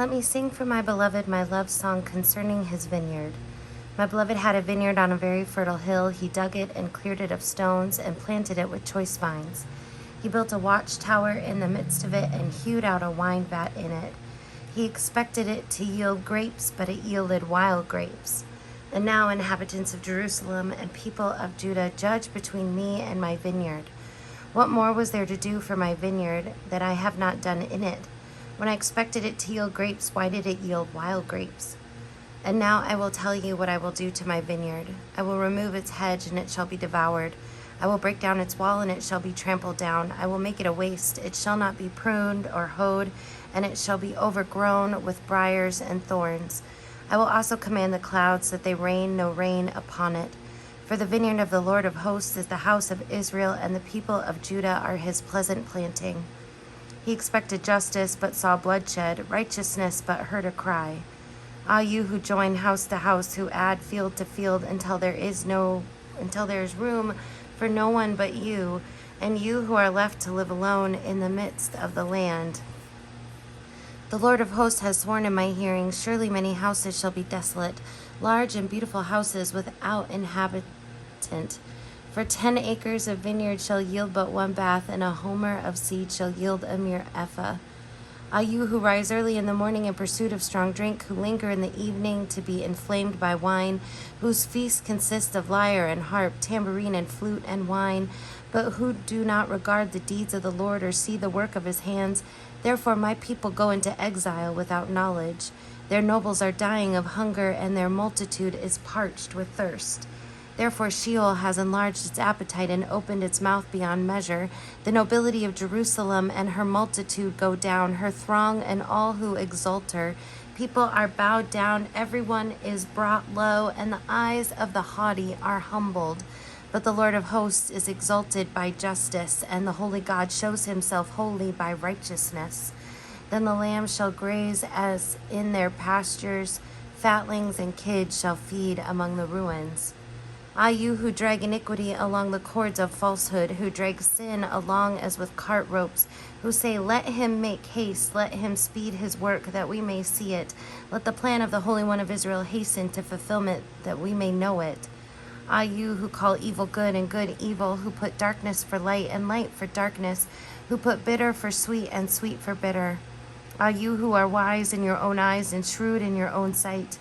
Let me sing for my beloved my love song concerning his vineyard. My beloved had a vineyard on a very fertile hill. He dug it and cleared it of stones and planted it with choice vines. He built a watchtower in the midst of it and hewed out a wine vat in it. He expected it to yield grapes, but it yielded wild grapes. And now, inhabitants of Jerusalem and people of Judah, judge between me and my vineyard. What more was there to do for my vineyard that I have not done in it? When I expected it to yield grapes, why did it yield wild grapes? And now I will tell you what I will do to my vineyard. I will remove its hedge, and it shall be devoured. I will break down its wall, and it shall be trampled down. I will make it a waste. It shall not be pruned or hoed, and it shall be overgrown with briars and thorns. I will also command the clouds that they rain no rain upon it. For the vineyard of the Lord of hosts is the house of Israel, and the people of Judah are his pleasant planting. He expected justice, but saw bloodshed, righteousness, but heard a cry. Ah, you who join house to house, who add field to field until there is room for no one but you, and you who are left to live alone in the midst of the land. The Lord of hosts has sworn in my hearing, surely many houses shall be desolate, large and beautiful houses without inhabitant. For 10 acres of vineyard shall yield but one bath, and a homer of seed shall yield a mere ephah. Ah, you who rise early in the morning in pursuit of strong drink, who linger in the evening to be inflamed by wine, whose feast consists of lyre and harp, tambourine and flute and wine, but who do not regard the deeds of the Lord or see the work of his hands. Therefore my people go into exile without knowledge. Their nobles are dying of hunger, and their multitude is parched with thirst. Therefore Sheol has enlarged its appetite and opened its mouth beyond measure. The nobility of Jerusalem and her multitude go down, her throng and all who exalt her. People are bowed down, everyone is brought low, and the eyes of the haughty are humbled. But the Lord of hosts is exalted by justice, and the holy God shows himself holy by righteousness. Then the lambs shall graze as in their pastures, fatlings and kids shall feed among the ruins. Ah, you who drag iniquity along the cords of falsehood, who drag sin along as with cart ropes, who say, let him make haste, let him speed his work, that we may see it. Let the plan of the Holy One of Israel hasten to fulfillment, that we may know it. Ah, you who call evil good and good evil, who put darkness for light and light for darkness, who put bitter for sweet and sweet for bitter. Ah, you who are wise in your own eyes and shrewd in your own sight.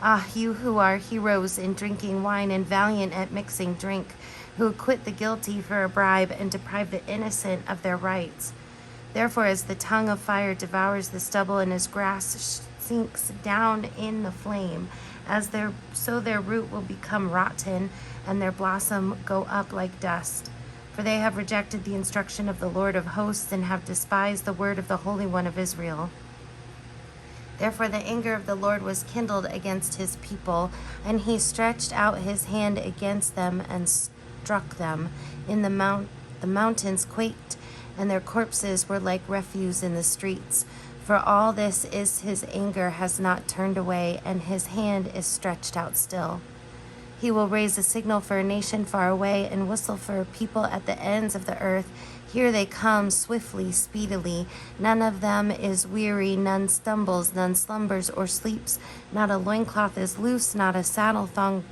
Ah, you who are heroes in drinking wine and valiant at mixing drink, who acquit the guilty for a bribe and deprive the innocent of their rights. Therefore, as the tongue of fire devours the stubble, and as grass sinks down in the flame, so their root will become rotten, and their blossom go up like dust. For they have rejected the instruction of the Lord of hosts, and have despised the word of the Holy One of Israel. Therefore the anger of the Lord was kindled against his people, and he stretched out his hand against them and struck them. The mountains quaked, and their corpses were like refuse in the streets. For all this is his anger has not turned away, and his hand is stretched out still. He will raise a signal for a nation far away, and whistle for a people at the ends of the earth. Here they come, swiftly, speedily. None of them is weary, none stumbles, none slumbers or sleeps. Not a loincloth is loose, not a sandal thong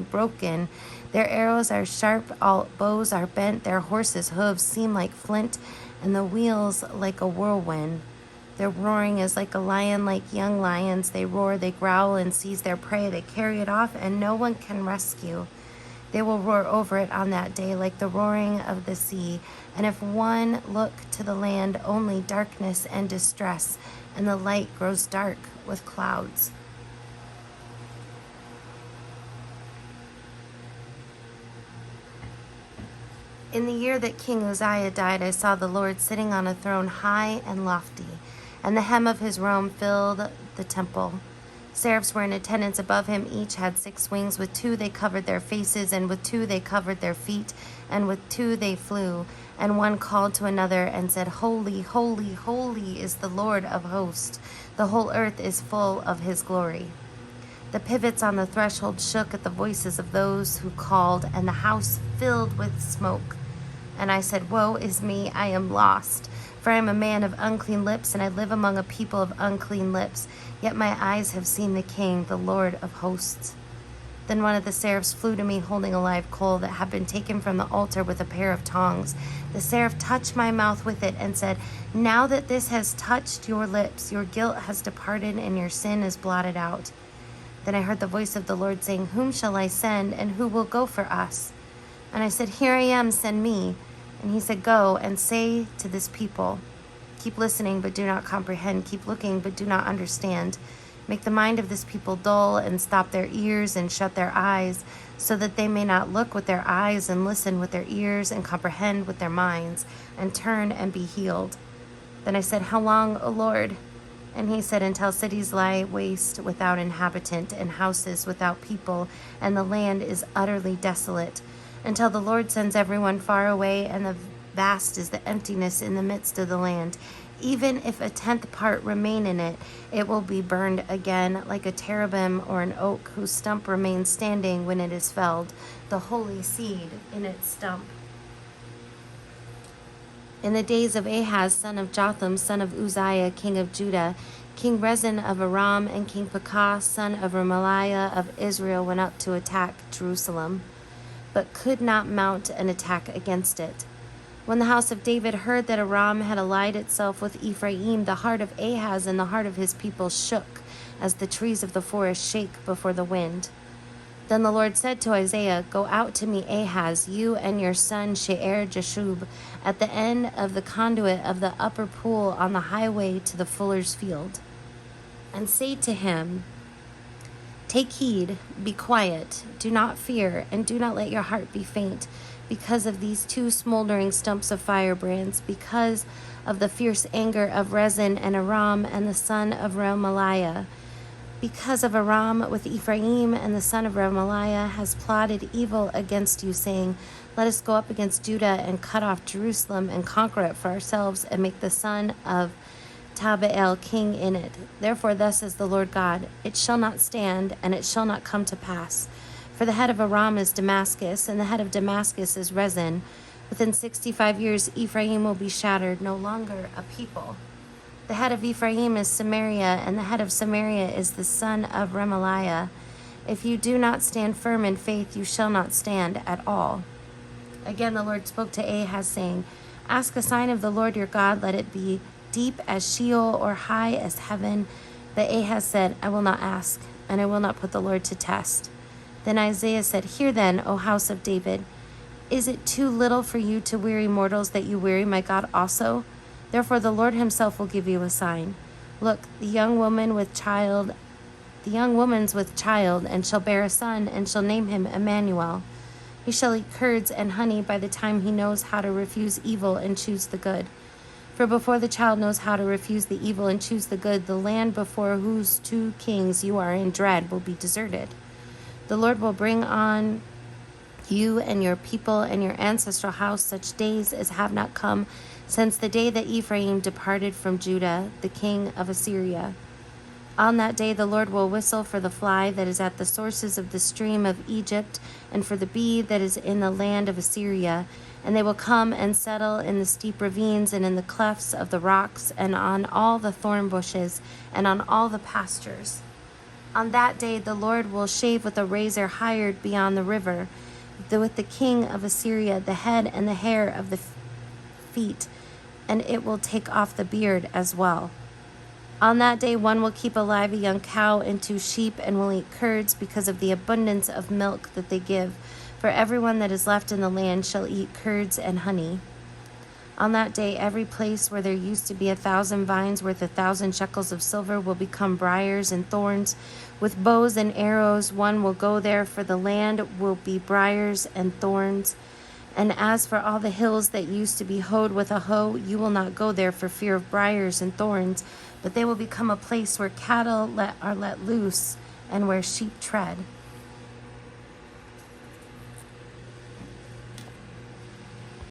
broken. Their arrows are sharp, all bows are bent, their horses' hooves seem like flint, and the wheels like a whirlwind. Their roaring is like a lion, like young lions. They roar, they growl, and seize their prey. They carry it off, and no one can rescue. They will roar over it on that day like the roaring of the sea. And if one look to the land, only darkness and distress, and the light grows dark with clouds. In the year that King Uzziah died, I saw the Lord sitting on a throne high and lofty, and the hem of his robe filled the temple. Seraphs were in attendance above him. Each had 6 wings. With 2 they covered their faces, and with 2 they covered their feet, and with 2 they flew. And one called to another and said, Holy, holy, holy is the Lord of hosts. The whole earth is full of his glory. The pivots on the threshold shook at the voices of those who called, and the house filled with smoke. And I said, Woe is me, I am lost, For I am a man of unclean lips, and I live among a people of unclean lips. Yet my eyes have seen the King, the Lord of hosts. Then one of the seraphs flew to me, holding a live coal that had been taken from the altar with a pair of tongs. The seraph touched my mouth with it and said, "Now that this has touched your lips, your guilt has departed and your sin is blotted out." Then I heard the voice of the Lord saying, "Whom shall I send, and who will go for us?" And I said, "Here I am, send me." And he said, "Go and say to this people, keep listening but do not comprehend, keep looking but do not understand. Make the mind of this people dull, and stop their ears and shut their eyes, so that they may not look with their eyes and listen with their ears and comprehend with their minds and turn and be healed." Then I said, "How long, O Lord?" And he said, "Until cities lie waste without inhabitant, and houses without people, and the land is utterly desolate, until the Lord sends everyone far away, and the vast is the emptiness in the midst of the land. Even if a 10th part remain in it, it will be burned again, like a terebinth or an oak whose stump remains standing when it is felled, the holy seed in its stump." In the days of Ahaz, son of Jotham, son of Uzziah, king of Judah, King Rezin of Aram and King Pekah, son of Remaliah of Israel, went up to attack Jerusalem, but could not mount an attack against it. When the house of David heard that Aram had allied itself with Ephraim, the heart of Ahaz and the heart of his people shook, as the trees of the forest shake before the wind. Then the Lord said to Isaiah, "Go out to meet Ahaz, you and your son Shear-Jashub, at the end of the conduit of the upper pool on the highway to the fuller's field. And say to him, take heed, be quiet, do not fear, and do not let your heart be faint, because of these two smoldering stumps of firebrands, because of the fierce anger of Rezin and Aram and the son of Remaliah. Because of Aram with Ephraim and the son of Remaliah has plotted evil against you, saying, let us go up against Judah and cut off Jerusalem and conquer it for ourselves and make the son of Tabeel king in it. Therefore thus says the Lord God, it shall not stand, and it shall not come to pass. For the head of Aram is Damascus, and the head of Damascus is Rezin. Within 65 years Ephraim will be shattered, no longer a people. The head of Ephraim is Samaria, and the head of Samaria is the son of Remaliah. If you do not stand firm in faith, you shall not stand at all. Again the Lord spoke to Ahaz, saying, ask a sign of the Lord your God, let it be deep as Sheol or high as heaven. But Ahaz said, I will not ask, and I will not put the Lord to test. Then Isaiah said, hear then, O house of David, is it too little for you to weary mortals that you weary my God also? Therefore the Lord himself will give you a sign. Look, the young woman's with child, and shall bear a son, and shall name him Emmanuel. He shall eat curds and honey by the time he knows how to refuse evil and choose the good. For before the child knows how to refuse the evil and choose the good, the land before whose two kings you are in dread will be deserted. The Lord will bring on you and your people and your ancestral house such days as have not come since the day that Ephraim departed from Judah, the king of Assyria. On that day the Lord will whistle for the fly that is at the sources of the stream of Egypt, and for the bee that is in the land of Assyria, and they will come and settle in the steep ravines and in the clefts of the rocks, and on all the thorn bushes, and on all the pastures. On that day the Lord will shave with a razor hired beyond the river, with the king of Assyria, the head and the hair of the feet, and it will take off the beard as well. On that day one will keep alive a young cow and 2 sheep, and will eat curds because of the abundance of milk that they give. For everyone that is left in the land shall eat curds and honey. On that day every place where there used to be 1,000 vines worth 1,000 shekels of silver will become briars and thorns. With bows and arrows one will go there, for the land will be briars and thorns. And as for all the hills that used to be hoed with a hoe, you will not go there for fear of briars and thorns, but they will become a place where cattle are let loose and where sheep tread.